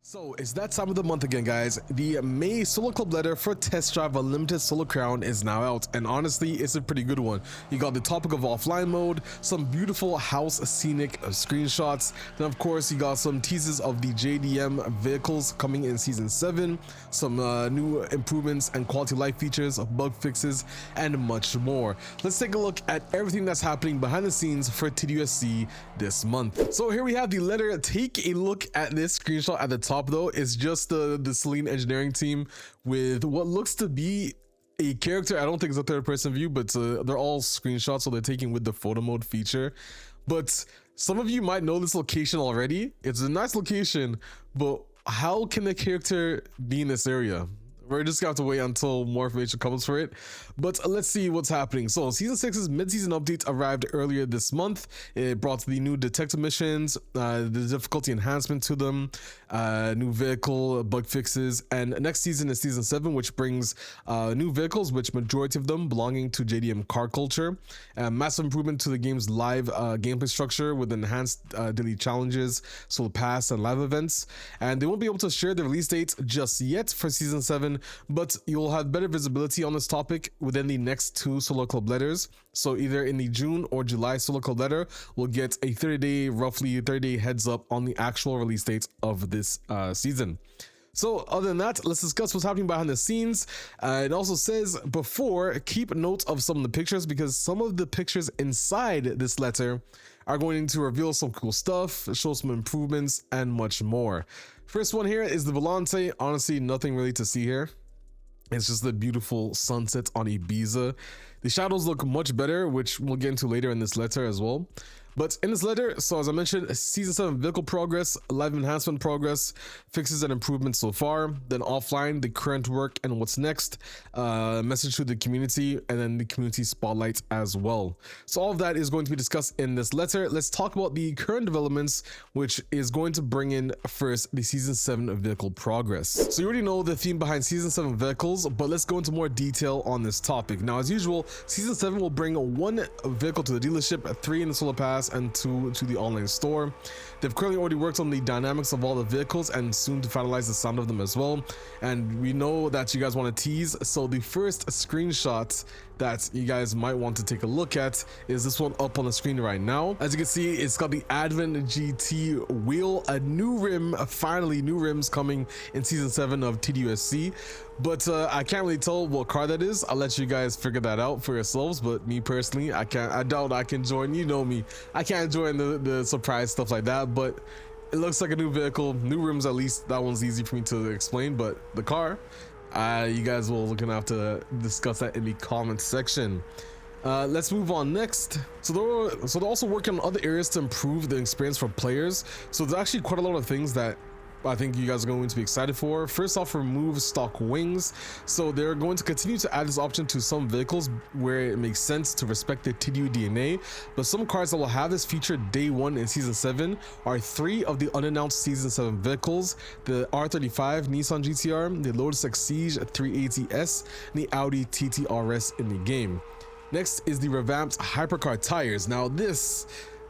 So it's that time of the month again, guys. The May Solo Club letter for Test Drive Unlimited Solo Crown is now out, and honestly, it's a pretty good one. You got the topic of offline mode, some beautiful house scenic screenshots, then of course you got some teasers of the JDM vehicles coming in Season 7, some new improvements and quality of life features, bug fixes, and much more. Let's take a look at everything that's happening behind the scenes for TDUSC this month. So here we have the letter. Take a look at this screenshot at the top. Though it's just the Celine engineering team with what looks to be a character. I don't think it's a third person view, but they're all screenshots, so they're taken with the photo mode feature. But some of you might know this location already. It's a nice location, but how can the character be in this area? We're just gonna have to wait until more information comes for it, but let's see what's happening. So Season 6's mid-season update arrived earlier this month. It brought the new detective missions, the difficulty enhancement to them, new vehicle bug fixes, and next season is Season 7, which brings new vehicles, which majority of them belonging to JDM car culture, massive improvement to the game's live gameplay structure with enhanced daily challenges, solo pass, and live events. And they won't be able to share the release dates just yet for Season 7, but you'll have better visibility on this topic within the next two Solo Club letters. So either in the June or July Solo Club letter, we'll get a roughly 30-day heads up on the actual release dates of this season. So other than that, let's discuss what's happening behind the scenes. It also says before, keep note of some of the pictures, because some of the pictures inside this letter are going to reveal some cool stuff, show some improvements, and much more. First one here is the Volante. Honestly, nothing really to see here. It's just the beautiful sunset on Ibiza. The shadows look much better, which we'll get into later in this letter as well. But in this letter, so as I mentioned, Season 7 vehicle progress, live enhancement progress, fixes and improvements so far, then offline, the current work and what's next, message to the community, and then the community spotlight as well. So all of that is going to be discussed in this letter. Let's talk about the current developments, which is going to bring in first the Season 7 vehicle progress. So you already know the theme behind Season 7 vehicles, but let's go into more detail on this topic. Now, as usual, Season 7 will bring 1 vehicle to the dealership, 3 in the solo pass, and 2 to the online store. They've currently already worked on the dynamics of all the vehicles and soon to finalize the sound of them as well. And we know that you guys want to tease, so the first screenshot that you guys might want to take a look at is this one up on the screen right now. As you can see, it's got the Advent GT wheel, a new rim, finally new rims coming in Season 7 of TDUSC. But I can't really tell what car that is. I'll let you guys figure that out for yourselves. But me personally, I doubt I can join. You know me, I can't join the surprise stuff like that. But it looks like a new vehicle, new rims at least. That one's easy for me to explain. But the car, you guys will gonna have to discuss that in the comment section. Let's move on next. So they're also working on other areas to improve the experience for players. So there's actually quite a lot of things that I think you guys are going to be excited for. First off, remove stock wings. So they're going to continue to add this option to some vehicles where it makes sense to respect the TDU DNA, but some cars that will have this feature day 1 in Season 7 are 3 of the unannounced Season 7 vehicles: the R35 Nissan GTR, the Lotus Exige 380S, and the Audi TT RS in the game. Next is the revamped hypercar tires. Now this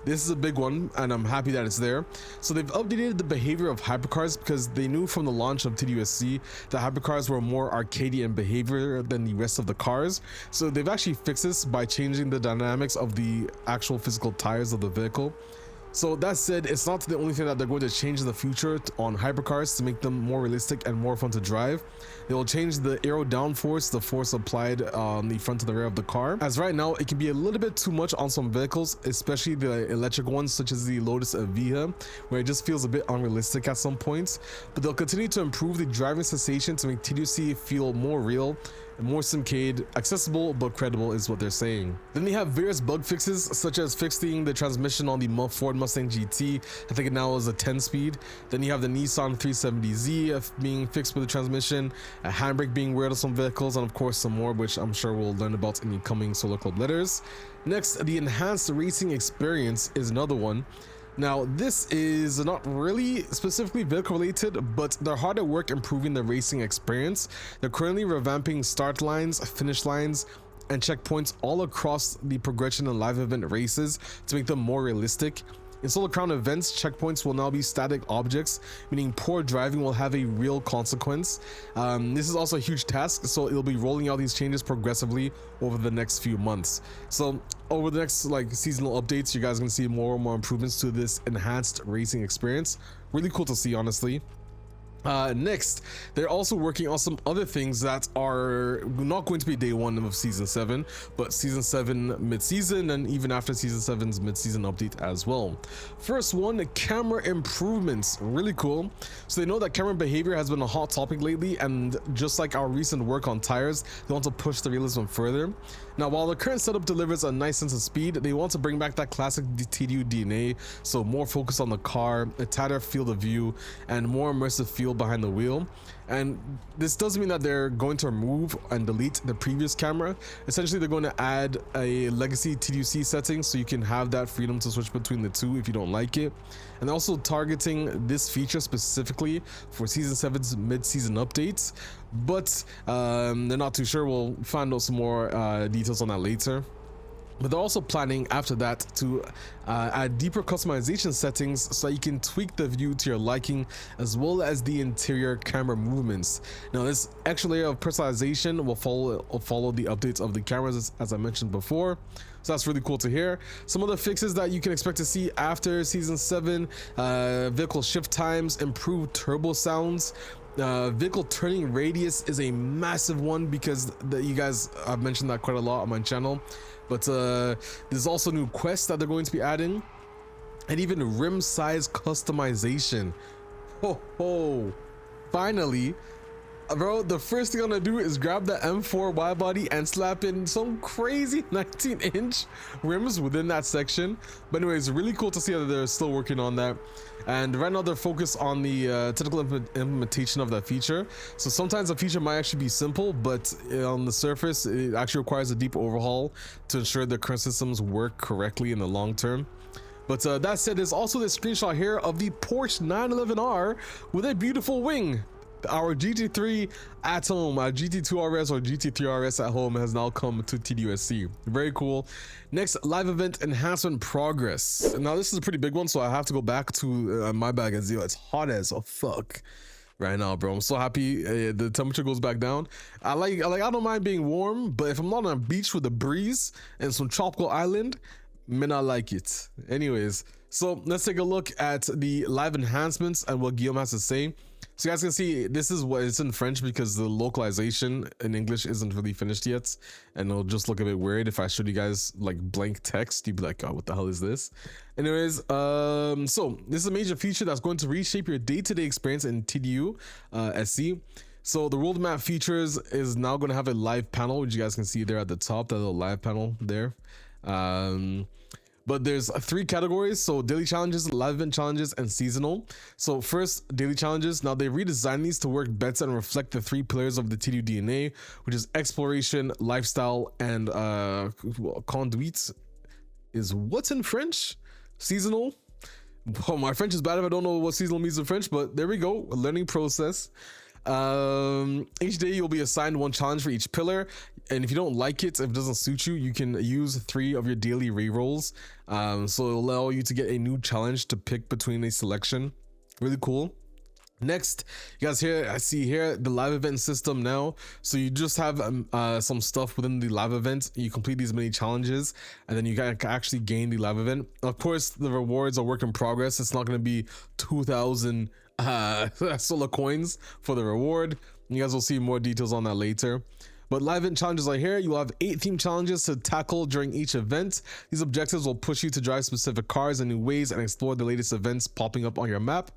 is a big one, and I'm happy that it's there. So they've updated the behavior of hypercars because they knew from the launch of TDUSC that hypercars were more arcadey in behavior than the rest of the cars. So they've actually fixed this by changing the dynamics of the actual physical tires of the vehicle. So that said, it's not the only thing that they're going to change in the future on hypercars to make them more realistic and more fun to drive. They will change the aero downforce, the force applied on the front and the rear of the car, as right now it can be a little bit too much on some vehicles, especially the electric ones such as the Lotus Evija, where it just feels a bit unrealistic at some points. But they'll continue to improve the driving sensation to make TDUSC feel more real, more simcade, accessible but credible is what they're saying. Then they have various bug fixes, such as fixing the transmission on the Ford Mustang GT. I think it now is a 10-speed. Then you have the Nissan 370Z being fixed with the transmission, a handbrake being weird on some vehicles, and of course some more, which I'm sure we'll learn about in the coming Solo Club letters. Next, the enhanced racing experience is another one. Now, this is not really specifically vehicle related, but they're hard at work improving the racing experience. They're currently revamping start lines, finish lines, and checkpoints all across the progression and live event races to make them more realistic. In Solo Crown events, checkpoints will now be static objects, meaning poor driving will have a real consequence. This is also a huge task, so it'll be rolling out these changes progressively over the next few months. So over the next like seasonal updates, you guys are gonna see more and more improvements to this enhanced racing experience. Really cool to see, honestly. Next, they're also working on some other things that are not going to be day one of season 7, but season 7 mid-season and even after season 7's mid-season update as well. First one, camera improvements. Really cool. So they know that camera behavior has been a hot topic lately, and just like our recent work on tires, they want to push the realism further. Now, while the current setup delivers a nice sense of speed, they want to bring back that classic TDU DNA, so more focus on the car, a tighter field of view, and more immersive feel behind the wheel. And this doesn't mean that they're going to remove and delete the previous camera. Essentially, they're going to add a legacy TDUSC setting, so you can have that freedom to switch between the two if you don't like it. And also targeting this feature specifically for season 7's mid-season updates, but they're not too sure. We'll find out some more details on that later. But they're also planning after that to add deeper customization settings so you can tweak the view to your liking, as well as the interior camera movements. Now, this extra layer of personalization will follow the updates of the cameras, as I mentioned before. So that's really cool to hear. Some of the fixes that you can expect to see after season 7: vehicle shift times, improved turbo sounds. Vehicle turning radius is a massive one, because you guys, I've mentioned that quite a lot on my channel. But there's also new quests that they're going to be adding, and even rim size customization. Ho, finally, bro, the first thing I'm gonna do is grab the M4 wide body and slap in some crazy 19-inch rims within that section. But anyways, really cool to see that they're still working on that. And right now they're focused on the technical implementation of that feature. So sometimes the feature might actually be simple, but on the surface it actually requires a deep overhaul to ensure the current systems work correctly in the long term. But that said, there's also this screenshot here of the Porsche 911R with a beautiful wing. Our GT3 at home, our GT2 RS or GT3 RS at home has now come to TDUSC. Very cool. Next, live event enhancement progress. Now this is a pretty big one, so I have to go back to my bag and see. It's hot as a fuck right now, bro. I'm so happy the temperature goes back down. I don't mind being warm, but if I'm not on a beach with a breeze and some tropical island, man, I like it. Anyways, so let's take a look at the live enhancements and what Guillaume has to say. So you guys can see this is what it's in French, because the localization in English isn't really finished yet, and it'll just look a bit weird if I showed you guys like blank text. You'd be like, oh, what the hell is this? Anyways, so this is a major feature that's going to reshape your day-to-day experience in TDUSC. So the world map features is now going to have a live panel, which you guys can see there at the top, that little live panel there. But there's 3 categories: so daily challenges, live event challenges, and seasonal. So first, daily challenges. Now they redesigned these to work better and reflect the 3 pillars of the TDU DNA, which is exploration, lifestyle, and conduite is what's in French? Seasonal. Oh, my French is bad if I don't know what seasonal means in French, but there we go, a learning process. Each day you'll be assigned 1 challenge for each pillar, and if you don't like it, if it doesn't suit you, you can use 3 of your daily rerolls. So it'll allow you to get a new challenge to pick between a selection. Really cool. Next, you guys here, I see here the live event system now. So you just have some stuff within the live event. You complete these mini challenges, and then you can actually gain the live event. Of course, the rewards are work in progress. It's not going to be 2,000 solar coins for the reward. You guys will see more details on that later. But live event challenges are here. You will have 8 theme challenges to tackle during each event. These objectives will push you to drive specific cars in new ways and explore the latest events popping up on your map.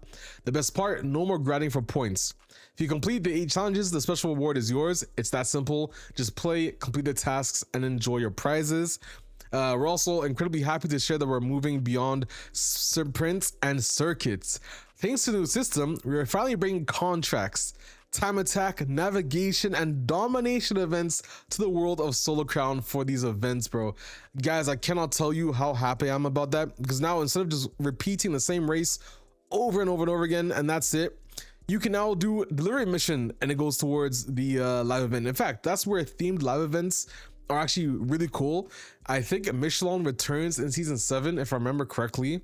The best part, no more grinding for points. If you complete the 8 challenges, the special reward is yours. It's that simple. Just play, complete the tasks, and enjoy your prizes. We're also incredibly happy to share that we're moving beyond sprints and circuits. Thanks to the new system, we're finally bringing contracts, time attack, navigation, and domination events to the world of Solo Crown for these events, bro. Guys, I cannot tell you how happy I am about that, because now instead of just repeating the same race over and over and over again and that's it, you can now do delivery mission and it goes towards the live event. In fact, that's where themed live events are actually really cool. I think Michelin returns in season 7, if I remember correctly.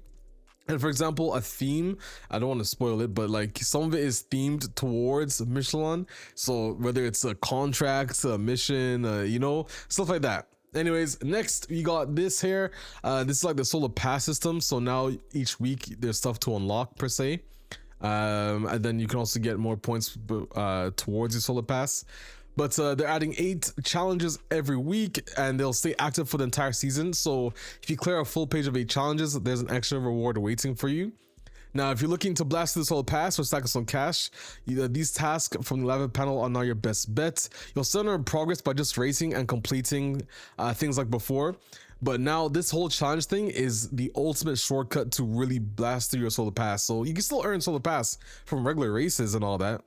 And for example, a theme, I don't want to spoil it, but like some of it is themed towards Michelin. So whether it's a contract, a mission, you know, stuff like that. Anyways, next we got this here. This is like the solar pass system. So now each week there's stuff to unlock per se. And then you can also get more points towards your solar pass. But they're adding 8 challenges every week, and they'll stay active for the entire season. So if you clear a full page of 8 challenges, there's an extra reward waiting for you. Now, if you're looking to blast through this whole pass or stack us on cash, these tasks from the lava panel are now your best bet. You'll still earn progress by just racing and completing things like before. But now this whole challenge thing is the ultimate shortcut to really blast through your solar pass. So you can still earn solar pass from regular races and all that.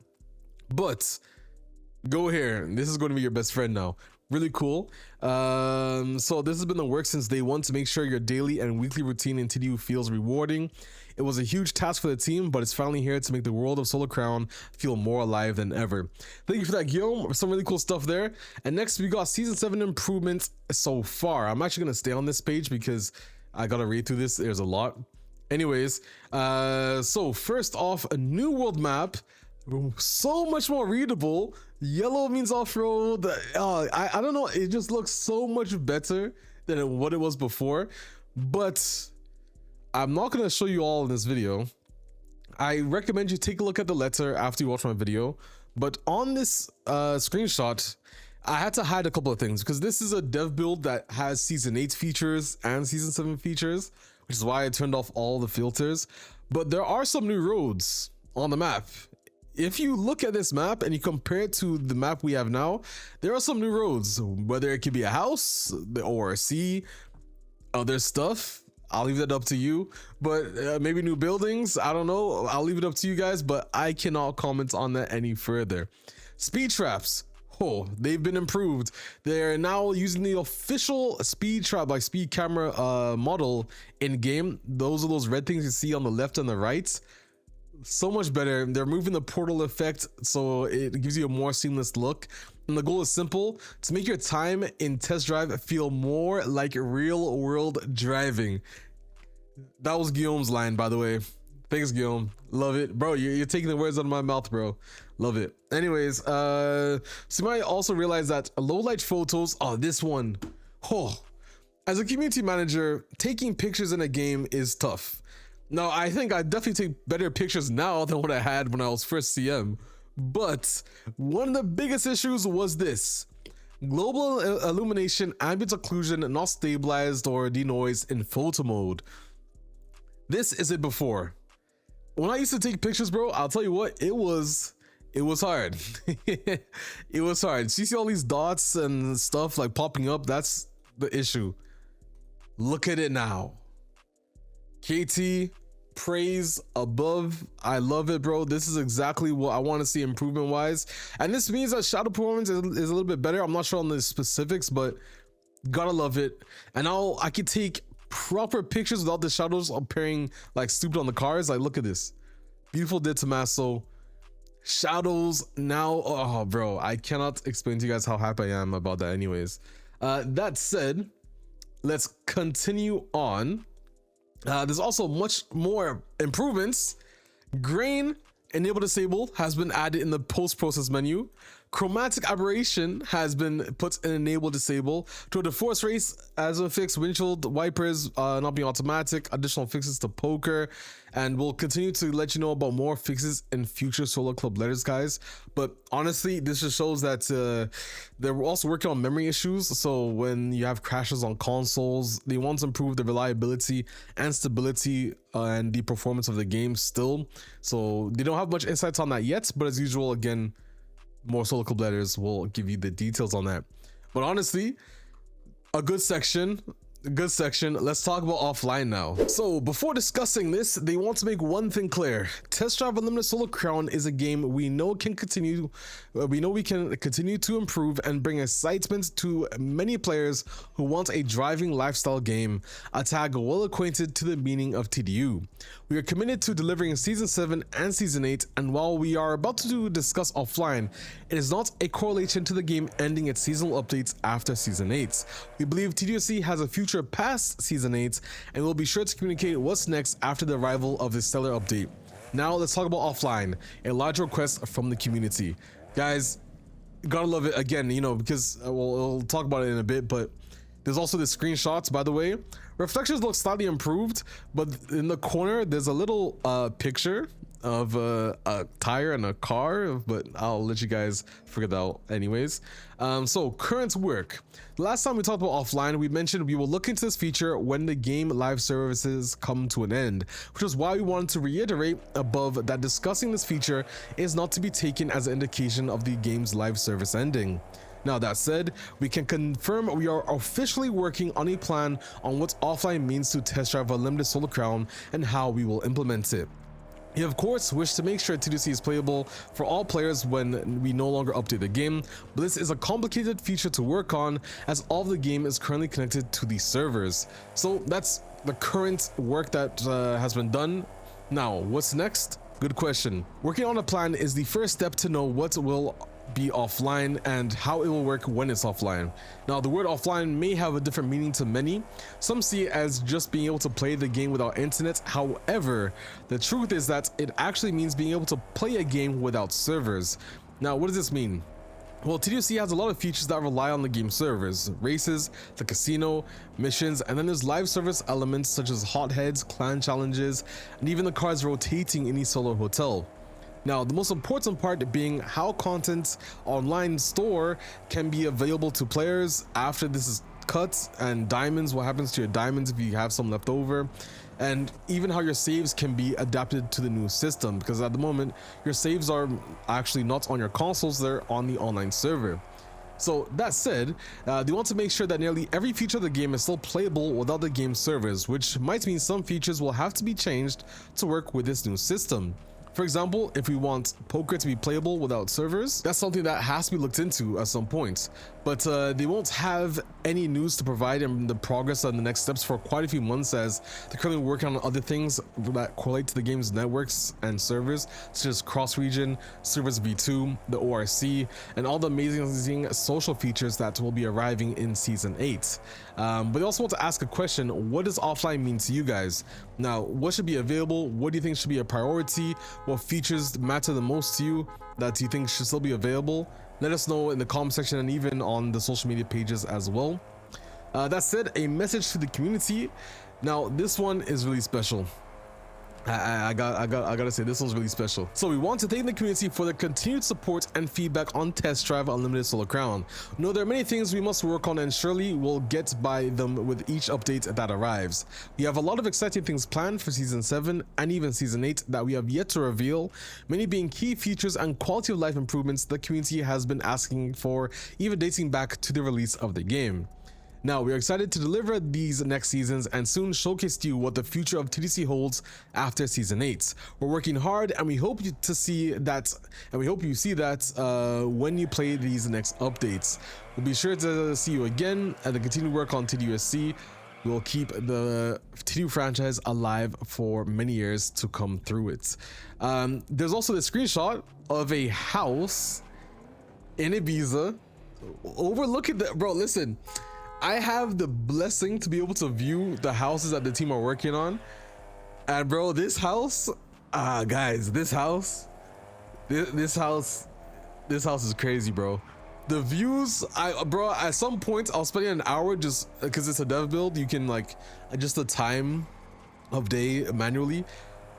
But go here, this is going to be your best friend now. Really cool. So this has been the work since day one to make sure your daily and weekly routine in TDU feels rewarding. It was a huge task for the team, but it's finally here to make the world of Solar Crown feel more alive than ever. Thank you for that, Guillaume. Some really cool stuff there. And next we got season 7 improvements so far. I'm actually gonna stay on this page because I gotta read through this. There's a lot. Anyways, so first off, a new world map. So much more readable. Yellow means off-road. I don't know, it just looks so much better than what it was before, but I'm not going to show you all in this video. I recommend you take a look at the letter after you watch my video, but on this screenshot I had to hide a couple of things because this is a dev build that has season 8 features and season 7 features, which is why I turned off all the filters. But there are some new roads on the map. If you look at this map and you compare it to the map we have now, there are some new roads, whether it could be a house or a sea, other stuff. I'll leave that up to you, but maybe new buildings. I don't know. I'll leave it up to you guys, but I cannot comment on that any further. Speed traps. Oh, they've been improved. They're now using the official speed trap, like speed camera model in game. Those are those red things you see on the left and the right. So much better. They're moving the portal effect so it gives you a more seamless look, and the goal is simple: to make your time in test drive feel more like real world driving. That was Guillaume's line, by the way. Thanks, Guillaume. Love it, bro. You're taking the words out of my mouth, bro. Love it. Anyways, so you might also realize that low light photos, this one, as a community manager, taking pictures in a game is tough. Now, I think I definitely take better pictures now than what I had when I was first CM, but one of the biggest issues was this: global illumination, ambient occlusion, not stabilized or denoised in photo mode. This is it before. When I used to take pictures, bro, I'll tell you what, it was hard. It was hard. So you see all these dots and stuff like popping up, that's the issue. Look at it now. KT, praise above. I love it, bro. This is exactly what I want to see improvement wise, and this means that shadow performance is a little bit better. I'm not sure on the specifics, but gotta love it. And now I can take proper pictures without the shadows appearing like stupid on the cars. Like, look at this beautiful De Tomaso shadows now. Oh, bro, I cannot explain to you guys how happy I am about that. Anyways, that said, let's continue on. There's also much more improvements. Grain enable disable has been added in the post-process menu. Chromatic aberration has been put in enable disable. Tour de Force race as a fix. Windshield wipers not being automatic. Additional fixes to poker, and we'll continue to let you know about more fixes in future Solo Club letters, guys. But honestly, this just shows that they're also working on memory issues. So when you have crashes on consoles, they want to improve the reliability and stability and the performance of the game still. So they don't have much insights on that yet, but as usual, again, more Solo Club letters will give you the details on that. But honestly, a good section. Let's talk about offline now. So before discussing this, they want to make one thing clear: Test Drive Unlimited Solar Crown is a game we know can continue. We know we can continue to improve and bring excitement to many players who want a driving lifestyle game. A tag well acquainted to the meaning of TDU. We are committed to delivering Season 7 and Season 8, and while we are about to discuss offline, it is not a correlation to the game ending its seasonal updates after Season 8. We believe TDUSC has a future future past Season 8, and we'll be sure to communicate what's next after the arrival of the Stellar update. Now let's talk about offline, a large request from the community. Guys, gotta love it again, you know, because we'll talk about it in a bit, but there's also the screenshots, by the way. Reflections look slightly improved, but in the corner there's a little picture of a tire and a car, but I'll let you guys figure that out anyways. So current work. Last time we talked about offline, we mentioned we will look into this feature when the game live services come to an end, which is why we wanted to reiterate above that discussing this feature is not to be taken as an indication of the game's live service ending. Now that said, we can confirm we are officially working on a plan on what offline means to test drive Unlimited Solar Crown and how we will implement it. We of course wish to make sure TDUSC is playable for all players when we no longer update the game, but this is a complicated feature to work on as all of the game is currently connected to these servers. So that's the current work that has been done. Now what's next? Good question. Working on a plan is the first step to know what will be offline and how it will work when it's offline. Now the word offline may have a different meaning to many. Some see it as just being able to play the game without internet. However, the truth is that it actually means being able to play a game without servers. Now what does this mean? Well, TDUSC has a lot of features that rely on the game servers, races, the casino, missions, and then there's live service elements such as hotheads, clan challenges, and even the cars rotating in the solo hotel. Now, the most important part being how content online store can be available to players after this is cut, and diamonds, what happens to your diamonds if you have some left over, and even how your saves can be adapted to the new system, because at the moment your saves are actually not on your consoles, they're on the online server. So that said, they want to make sure that nearly every feature of the game is still playable without the game servers, which might mean some features will have to be changed to work with this new system. For example, if we want poker to be playable without servers, that's something that has to be looked into at some point. But they won't have any news to provide in the progress and the next steps for quite a few months, as they're currently working on other things that correlate to the game's networks and servers, such as cross-region, servers v2, the ORC, and all the amazing social features that will be arriving in Season 8. But they also want to ask a question: what does offline mean to you guys? Now, what should be available? What do you think should be a priority? What features matter the most to you that you think should still be available? Let us know in the comment section and even on the social media pages as well. That said, a message to the community. Now this one is really special. I gotta say, this one's really special. So we want to thank the community for the continued support and feedback on Test Drive Unlimited Solar Crown. No, there are many things we must work on, and surely we'll get by them with each update that arrives. We have a lot of exciting things planned for Season 7 and even Season 8 that we have yet to reveal, many being key features and quality of life improvements the community has been asking for, even dating back to the release of the game. Now, we're excited to deliver these next seasons and soon showcase to you what the future of TDC holds after Season 8. We're working hard, and we hope you see that when you play these next updates. We'll be sure to see you again at the continued work on TDUSC. We'll keep the TDU franchise alive for many years to come through it. There's also the screenshot of a house in Ibiza overlooking the, bro, listen, I have the blessing to be able to view the houses that the team are working on, and bro, this house, guys, this house is crazy, bro. The views, bro, at some point I'll spend an hour just because it's a dev build. You can like adjust the time of day manually.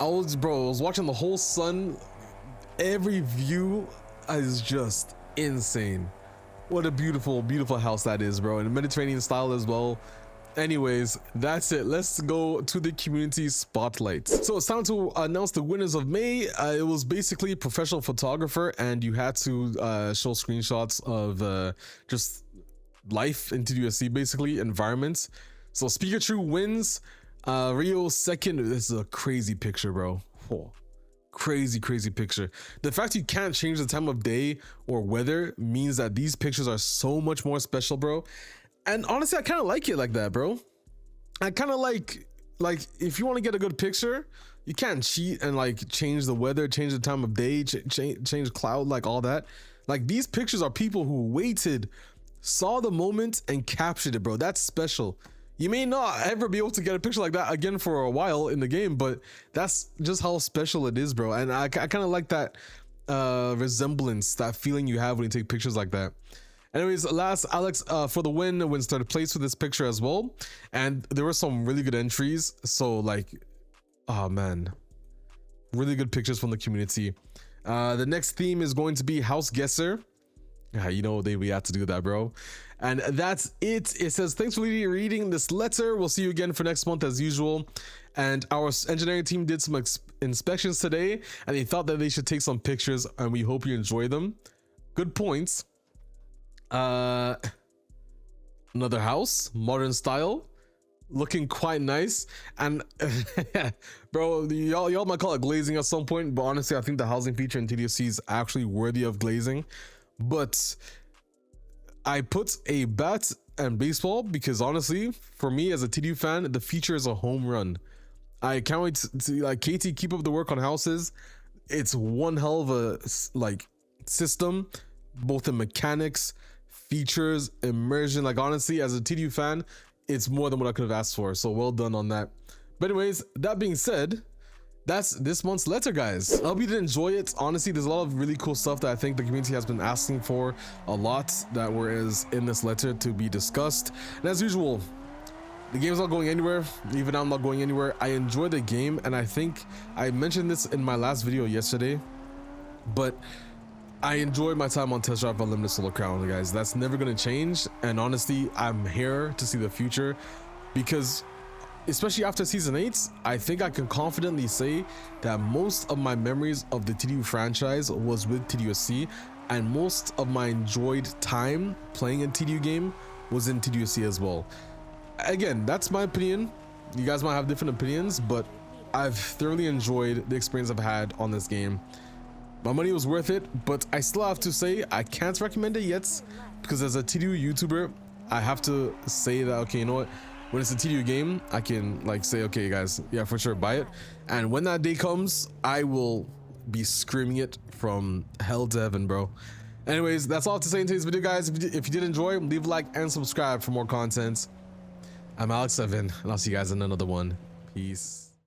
I was watching the whole sun. Every view is just insane. What a beautiful, beautiful house that is, bro, and a Mediterranean style as well. Anyways, that's it. Let's go to the community spotlight. So it's time to announce the winners of May. It was basically professional photographer, and you had to show screenshots of just life in TDUSC, basically environments. So Speaker True wins. Rio second. This is a crazy picture, bro. Oh, crazy picture. The fact you can't change the time of day or weather means that these pictures are so much more special, bro. And honestly, I kind of like it like that, bro. I kind of like if you want to get a good picture, you can't cheat and like change the weather, change the time of day, change cloud, like all that. Like, these pictures are people who waited, saw the moment and captured it, bro. That's special. You may not ever be able to get a picture like that again for a while in the game, but that's just how special it is, bro. And I kind of like that resemblance, that feeling you have when you take pictures like that. Anyways, last Alex for the win started place with this picture as well, and there were some really good entries. So like, oh man, really good pictures from the community. The next theme is going to be House Guesser. Yeah, you know we had to do that, bro. And that's it. It says, thanks for reading this letter. We'll see you again for next month as usual. And our engineering team did some inspections today, and they thought that they should take some pictures, and we hope you enjoy them. Good points. Another house, modern style, looking quite nice. And bro, y'all might call it glazing at some point, but honestly I think the housing feature in TDUSC is actually worthy of glazing. But I put a bat and baseball because honestly, for me as a TDU fan, the feature is a home run. I can't wait to like KT keep up the work on houses. It's one hell of a like system, both in mechanics, features, immersion. Like honestly, as a TDU fan, it's more than what I could have asked for. So well done on that. But anyways, that being said, that's this month's letter, guys. I hope you did enjoy it. Honestly, there's a lot of really cool stuff that I think the community has been asking for a lot that was in this letter to be discussed. And as usual, the game's not going anywhere. Even I'm not going anywhere. I enjoy the game, and I think I mentioned this in my last video yesterday, but I enjoyed my time on Test Drive Unlimited Solo Crown, guys. That's never going to change. And honestly, I'm here to see the future because especially after season 8, I think I can confidently say that most of my memories of the TDU franchise was with TDUSC, and most of my enjoyed time playing a TDU game was in TDUSC as well. Again, that's my opinion. You guys might have different opinions, but I've thoroughly enjoyed the experience I've had on this game. My money was worth it, but I still have to say I can't recommend it yet because as a TDU YouTuber, I have to say that, okay, you know what? When it's a TDU game, I can like say, okay, guys, yeah, for sure, buy it. And when that day comes, I will be screaming it from hell to heaven, bro. Anyways, that's all I have to say in today's video, guys. If you did enjoy, leave a like and subscribe for more content. I'm Alex7, and I'll see you guys in another one. Peace.